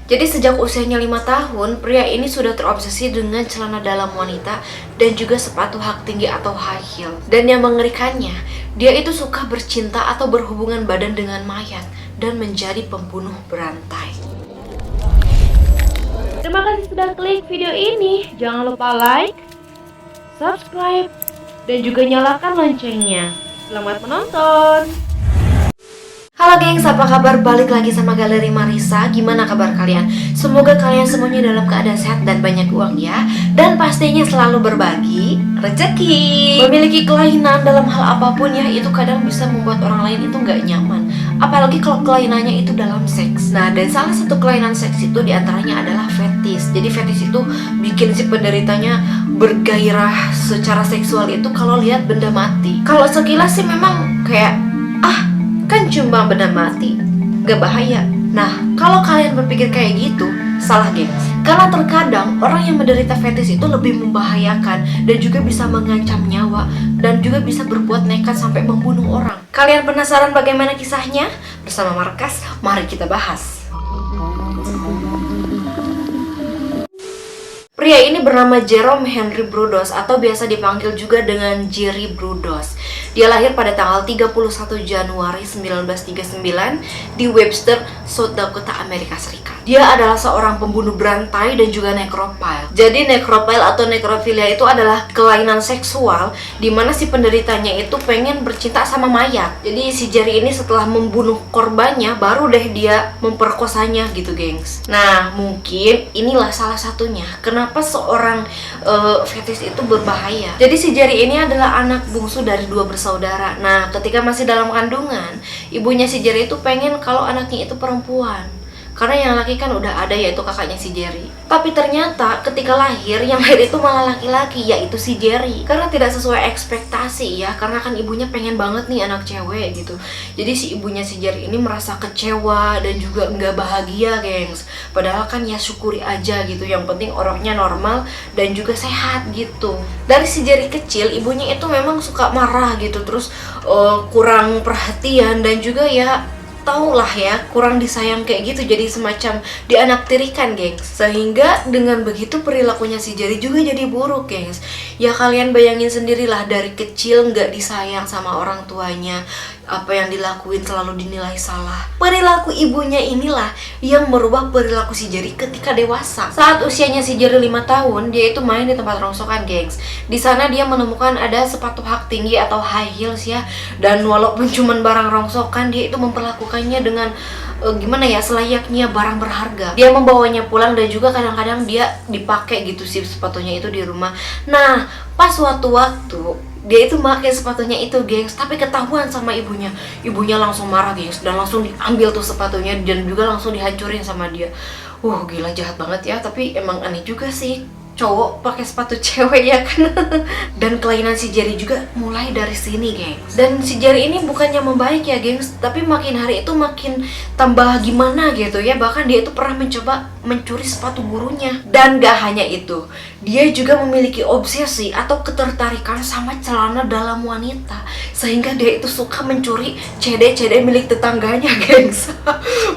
Jadi sejak usianya 5 tahun, pria ini sudah terobsesi dengan celana dalam wanita dan juga sepatu hak tinggi atau high heel. Dan yang mengerikannya, dia itu suka bercinta atau berhubungan badan dengan mayat dan menjadi pembunuh berantai. Terima kasih sudah klik video ini. Jangan lupa like, subscribe, dan juga nyalakan loncengnya. Selamat menonton! Halo gengs, apa kabar? Balik lagi sama Galeri Marissa. Gimana kabar kalian? Semoga kalian semuanya dalam keadaan sehat dan banyak uang ya. Dan pastinya selalu berbagi rezeki. Memiliki kelainan dalam hal apapun ya, itu kadang bisa membuat orang lain itu gak nyaman. Apalagi kalau kelainannya itu dalam seks. Nah, dan salah satu kelainan seks itu diantaranya adalah fetis. Jadi fetis itu bikin si penderitanya bergairah secara seksual itu kalau lihat benda mati. Kalau sekilas sih memang kayak kan cuma benda mati, gak bahaya. Nah, kalau kalian berpikir kayak gitu, salah gengs. Karena terkadang orang yang menderita fetis itu lebih membahayakan dan juga bisa mengancam nyawa dan juga bisa berbuat nekat sampai membunuh orang. Kalian penasaran bagaimana kisahnya? Bersama Markas, mari kita bahas. Pria ini bernama Jerome Henry Brudos atau biasa dipanggil juga dengan Jerry Brudos. Dia lahir pada tanggal 31 Januari 1939 di Webster, South Dakota, Amerika Serikat. Dia adalah seorang pembunuh berantai dan juga necrophile. Jadi necrophile atau necrophilia itu adalah kelainan seksual di mana si penderitanya itu pengen bercinta sama mayat. Jadi si Jerry ini setelah membunuh korbannya baru deh dia memperkosanya gitu gengs. Nah, mungkin inilah salah satunya kenapa seorang fetis itu berbahaya. Jadi si Jerry ini adalah anak bungsu dari 2 bersaudara. Nah, ketika masih dalam kandungan, ibunya si Jerry itu pengen kalau anaknya itu perempuan. Karena yang laki kan udah ada, yaitu kakaknya si Jerry. Tapi ternyata ketika lahir, yang lahir itu malah laki-laki, yaitu si Jerry. Karena tidak sesuai ekspektasi ya, karena kan ibunya pengen banget nih anak cewek gitu. Jadi si ibunya si Jerry ini merasa kecewa dan juga nggak bahagia gengs. Padahal kan ya syukuri aja gitu, yang penting orangnya normal dan juga sehat gitu. Dari si Jerry kecil, ibunya itu memang suka marah gitu, terus kurang perhatian dan juga ya tau lah ya, kurang disayang kayak gitu, jadi semacam dianaktirikan gengs. Sehingga dengan begitu perilakunya si Jerry juga jadi buruk gengs. Ya kalian bayangin sendirilah, dari kecil nggak disayang sama orang tuanya, apa yang dilakuin selalu dinilai salah. Perilaku ibunya inilah yang merubah perilaku si Jerry ketika dewasa. Saat usianya si Jerry 5 tahun, dia itu main di tempat rongsokan gengs. Di sana dia menemukan ada sepatu hak tinggi atau high heels ya. Dan walaupun cuman barang rongsokan, dia itu memperlakukannya dengan gimana ya, selayaknya barang berharga. Dia membawanya pulang dan juga kadang-kadang dia dipakai gitu sih sepatunya itu di rumah. Nah, pas waktu-waktu dia itu pakai sepatunya itu gengs, tapi ketahuan sama ibunya. Ibunya langsung marah gengs dan langsung diambil tuh sepatunya dan juga langsung dihancurin sama dia. Gila jahat banget ya, tapi emang aneh juga sih cowok pakai sepatu cewek ya kan. Dan kelainan si Jerry juga mulai dari sini gengs. Dan si Jerry ini bukannya membaik ya gengs, tapi makin hari itu makin tambah gimana gitu ya. Bahkan dia itu pernah mencoba mencuri sepatu gurunya. Dan gak hanya itu, dia juga memiliki obsesi atau ketertarikan sama celana dalam wanita, sehingga dia itu suka mencuri CD-CD milik tetangganya gengs.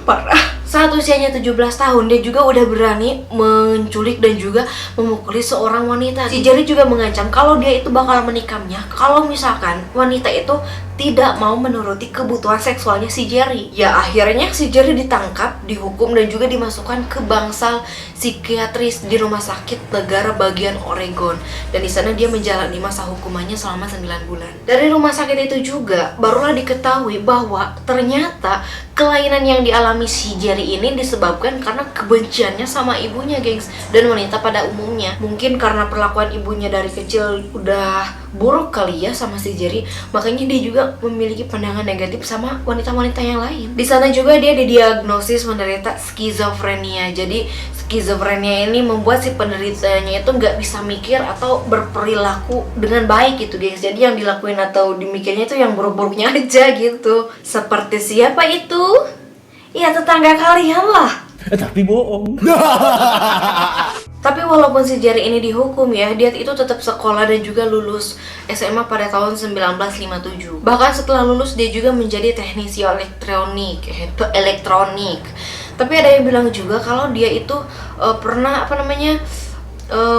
Parah. Saat usianya 17 tahun, dia juga udah berani menculik dan juga memukuli seorang wanita. Si Jerry juga mengancam kalau dia itu bakal menikamnya kalau misalkan wanita itu tidak mau menuruti kebutuhan seksualnya si Jerry. Ya akhirnya si Jerry ditangkap, dihukum dan juga dimasukkan ke bangsal psikiatris di rumah sakit negara bagian Oregon. Dan di sana dia menjalani masa hukumannya selama 9 bulan. Dari rumah sakit itu juga barulah diketahui bahwa ternyata kelainan yang dialami si Jerry ini disebabkan karena kebenciannya sama ibunya gengs dan wanita pada umumnya. Mungkin karena perlakuan ibunya dari kecil udah buruk kali ya sama si Jerry, makanya dia juga memiliki pandangan negatif sama wanita-wanita yang lain. Di sana juga dia didiagnosis menderita skizofrenia. Jadi skizofrenia ini membuat si penderitanya itu nggak bisa mikir atau berperilaku dengan baik gitu guys. Jadi yang dilakuin atau dimikirnya itu yang buruk-buruknya aja gitu. Seperti siapa itu? Ya tetangga kalian lah. Tapi bohong. Tapi walaupun si Jerry ini dihukum ya, dia itu tetap sekolah dan juga lulus SMA pada tahun 1957. Bahkan setelah lulus dia juga menjadi teknisi elektronik. Tapi ada yang bilang juga kalau dia itu pernah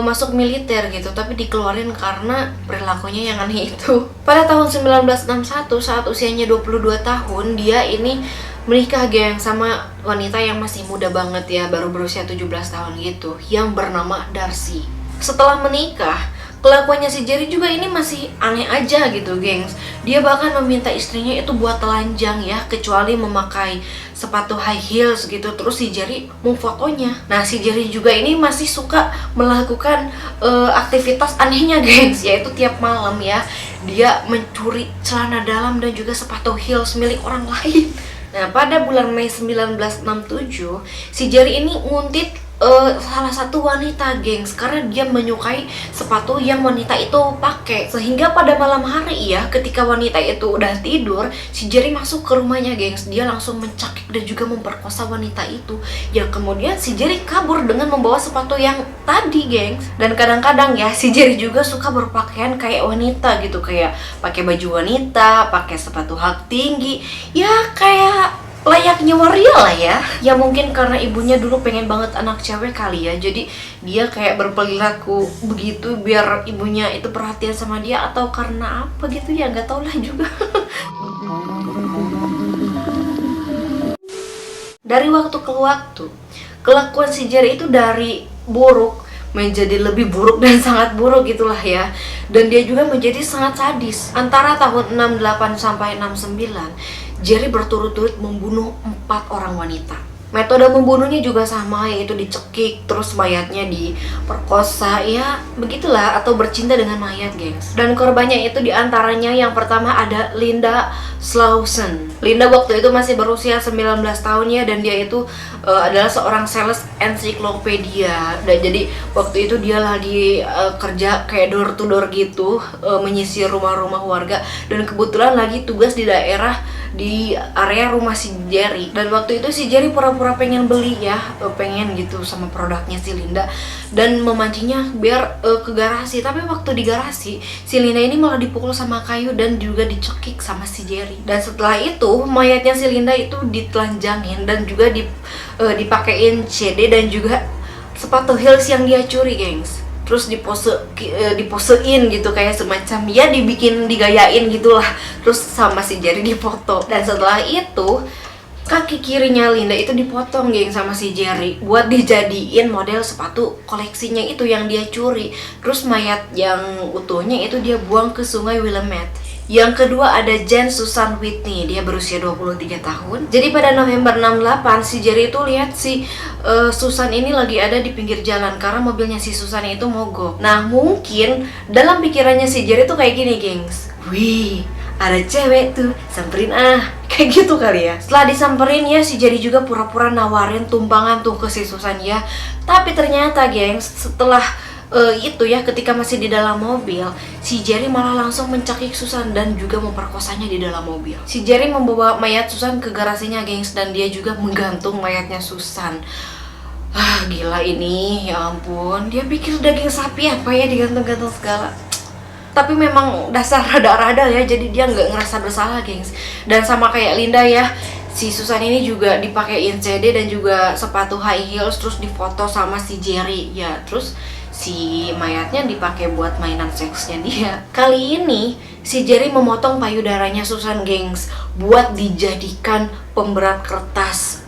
masuk militer gitu, tapi dikeluarin karena perilakunya yang aneh itu. Pada tahun 1961 saat usianya 22 tahun, dia ini menikah geng sama wanita yang masih muda banget ya, baru berusia 17 tahun gitu, yang bernama Darcy. Setelah menikah, kelakuannya si Jerry juga ini masih aneh aja gitu, gengs. Dia bahkan meminta istrinya itu buat telanjang ya, kecuali memakai sepatu high heels gitu. Terus si Jerry mau fotonya. Nah, si Jerry juga ini masih suka melakukan aktivitas anehnya, gengs, yaitu tiap malam ya, dia mencuri celana dalam dan juga sepatu heels milik orang lain. Nah, pada bulan Mei 1967, si Jerry ini nguntit salah satu wanita, gengs, karena dia menyukai sepatu yang wanita itu pakai. Sehingga pada malam hari ya, ketika wanita itu udah tidur, si Jerry masuk ke rumahnya, gengs. Dia langsung mencakik dan juga memperkosa wanita itu. Yang kemudian si Jerry kabur dengan membawa sepatu yang tadi, gengs. Dan kadang-kadang ya, si Jerry juga suka berpakaian kayak wanita gitu, kayak pakai baju wanita, pakai sepatu hak tinggi, ya kayak layaknya waria lah ya. Ya mungkin karena ibunya dulu pengen banget anak cewek kali ya, jadi dia kayak berperilaku begitu biar ibunya itu perhatian sama dia, atau karena apa gitu ya, nggak tau lah juga. Dari waktu ke waktu, kelakuan si Jerry itu dari buruk menjadi lebih buruk dan sangat buruk gitulah ya. Dan dia juga menjadi sangat sadis. Antara tahun 68 sampai 69, Jerry berturut-turut membunuh 4 orang wanita. Metode membunuhnya juga sama, yaitu dicekik, terus mayatnya diperkosa, ya begitulah, atau bercinta dengan mayat, gengs. Dan korbannya itu diantaranya yang pertama ada Linda Slauson. Linda waktu itu masih berusia 19 tahun ya, dan dia itu adalah seorang sales ensiklopedia. Dan jadi waktu itu dia lagi kerja kayak door to door gitu, menyisir rumah-rumah warga, dan kebetulan lagi tugas di daerah di area rumah si Jerry. Dan waktu itu si Jerry pura-pura pengen beli ya, pengen gitu sama produknya si Linda, dan memancingnya biar ke garasi. Tapi waktu di garasi, si Linda ini malah dipukul sama kayu dan juga dicekik sama si Jerry. Dan setelah itu mayatnya si Linda itu ditelanjangin dan juga dipakein CD dan juga sepatu heels yang dia curi, gengs. Terus diposein gitu, kayak semacam ya digayain gitulah. Terus sama si Jerry difoto. Dan setelah itu kaki kirinya Linda itu dipotong, geng, sama si Jerry buat dijadiin model sepatu koleksinya itu yang dia curi. Terus mayat yang utuhnya itu dia buang ke sungai Willamette. Yang kedua ada Jane Susan Whitney, dia berusia 23 tahun. Jadi pada November 68 si Jerry itu lihat si Susan ini lagi ada di pinggir jalan karena mobilnya si Susan itu mogok. Nah mungkin dalam pikirannya si Jerry tuh kayak gini, gengs, wih ada cewek tuh, samperin kayak gitu kali ya. Setelah disamperin ya, si Jerry juga pura-pura nawarin tumpangan tuh ke si Susan ya. Tapi ternyata, gengs, setelah itu ya, ketika masih di dalam mobil, si Jerry malah langsung mencakik Susan dan juga memperkosanya di dalam mobil. Si Jerry membawa mayat Susan ke garasinya, gengs, dan dia juga menggantung mayatnya Susan. Gila ini, ya ampun. Dia pikir daging sapi apa ya digantung-gantung segala. Tapi memang dasar rada-rada ya, jadi dia nggak ngerasa bersalah, gengs. Dan sama kayak Linda ya, si Susan ini juga dipakein CD dan juga sepatu high heels, terus difoto sama si Jerry ya. Terus si mayatnya dipakai buat mainan seksnya dia. Kali ini si Jerry memotong payudaranya Susan, gengs, buat dijadikan pemberat kertas.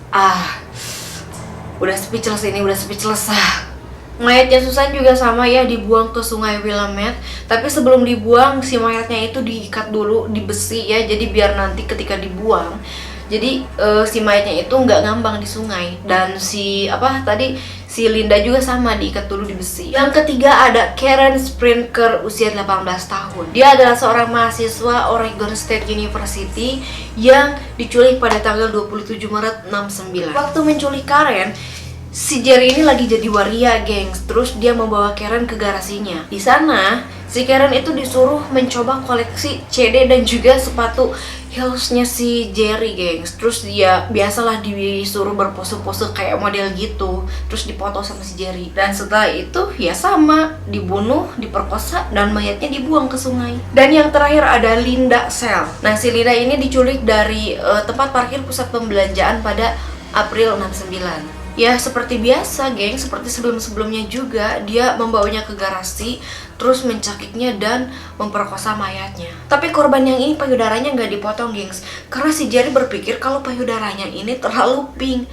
Udah speechless ini, udah speechless. Mayatnya Susan juga sama ya, dibuang ke sungai Willamette. Tapi sebelum dibuang, si mayatnya itu diikat dulu di besi ya, jadi biar nanti ketika dibuang, jadi si mayatnya itu nggak ngambang di sungai. Dan si Linda juga sama, diikat dulu di besi. Yang ketiga ada Karen Sprinker, usia 18 tahun. Dia adalah seorang mahasiswa Oregon State University yang diculik pada tanggal 27 Maret 69. Waktu menculik Karen, si Jerry ini lagi jadi waria, gengs. Terus dia membawa Karen ke garasinya. Di sana si Karen itu disuruh mencoba koleksi CD dan juga sepatu heelsnya si Jerry, gengs. Terus dia biasalah disuruh berpose-pose kayak model gitu, terus dipoto sama si Jerry. Dan setelah itu ya sama, dibunuh, diperkosa, dan mayatnya dibuang ke sungai. Dan yang terakhir ada Linda Sell. Nah, si Linda ini diculik dari tempat parkir pusat pembelanjaan pada April 69. Ya seperti biasa, geng, seperti sebelum-sebelumnya juga, dia membawanya ke garasi, terus mencakiknya dan memperkosa mayatnya. Tapi korban yang ini payudaranya nggak dipotong, gengs, karena si Jerry berpikir kalau payudaranya ini terlalu pink.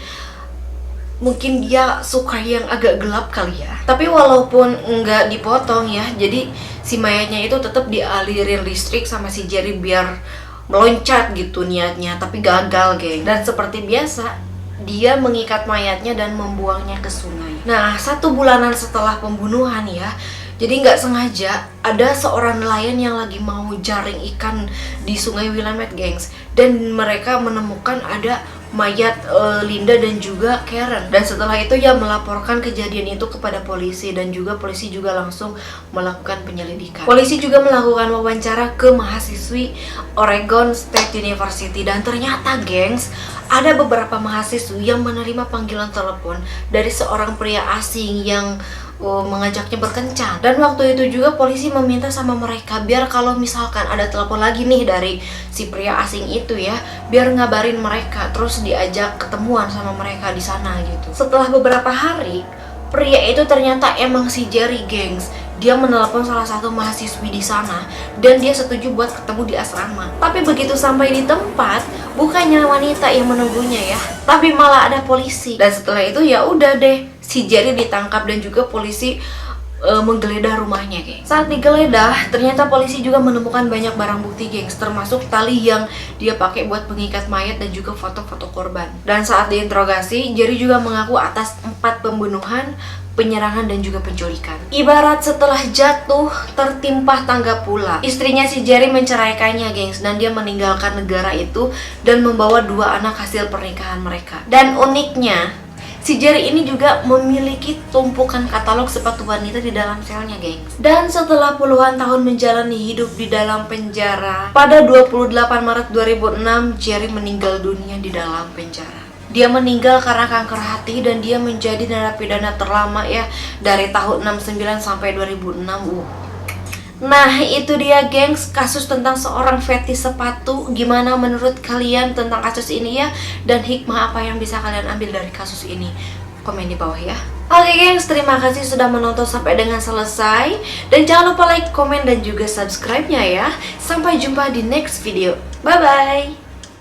Mungkin dia suka yang agak gelap kali ya. Tapi walaupun nggak dipotong ya, jadi si mayatnya itu tetap dialirin listrik sama si Jerry biar meloncat gitu niatnya, tapi gagal, geng. Dan seperti biasa, dia mengikat mayatnya dan membuangnya ke sungai. Nah, 1 bulanan setelah pembunuhan ya, jadi nggak sengaja ada seorang nelayan yang lagi mau jaring ikan di sungai Willamette, gengs. Dan mereka menemukan ada mayat Linda dan juga Karen. Dan setelah itu ya melaporkan kejadian itu kepada polisi, dan juga polisi juga langsung melakukan penyelidikan. Polisi juga melakukan wawancara ke mahasiswi Oregon State University, dan ternyata, gengs, ada beberapa mahasiswi yang menerima panggilan telepon dari seorang pria asing yang mengajaknya berkencan. Dan waktu itu juga polisi meminta sama mereka biar kalau misalkan ada telepon lagi nih dari si pria asing itu ya, biar ngabarin mereka, terus diajak ketemuan sama mereka di sana gitu. Setelah beberapa hari, pria itu ternyata emang si Jerry, gengs. Dia menelepon salah satu mahasiswi di sana dan dia setuju buat ketemu di asrama. Tapi begitu sampai di tempat, bukannya wanita yang menunggunya ya, tapi malah ada polisi. Dan setelah itu ya udah deh, si Jerry ditangkap dan juga polisi menggeledah rumahnya, gengs. Saat digeledah, ternyata polisi juga menemukan banyak barang bukti, gengs, termasuk tali yang dia pakai buat mengikat mayat dan juga foto-foto korban. Dan saat diinterogasi, Jerry juga mengaku atas 4 pembunuhan, penyerangan, dan juga penculikan. Ibarat setelah jatuh, tertimpa tangga pula. Istrinya si Jerry menceraikannya, gengs, dan dia meninggalkan negara itu dan membawa 2 anak hasil pernikahan mereka. Dan uniknya, si Jerry ini juga memiliki tumpukan katalog sepatu wanita di dalam selnya, gengs. Dan setelah puluhan tahun menjalani hidup di dalam penjara, pada 28 Maret 2006, Jerry meninggal dunia di dalam penjara. Dia meninggal karena kanker hati dan dia menjadi narapidana terlama ya, dari tahun 69 sampai 2006. Nah, itu dia, gengs, kasus tentang seorang fetish sepatu. Gimana menurut kalian tentang kasus ini ya? Dan hikmah apa yang bisa kalian ambil dari kasus ini? Komen di bawah ya. Oke, gengs, terima kasih sudah menonton sampai dengan selesai. Dan jangan lupa like, komen, dan juga subscribe-nya ya. Sampai jumpa di next video. Bye-bye.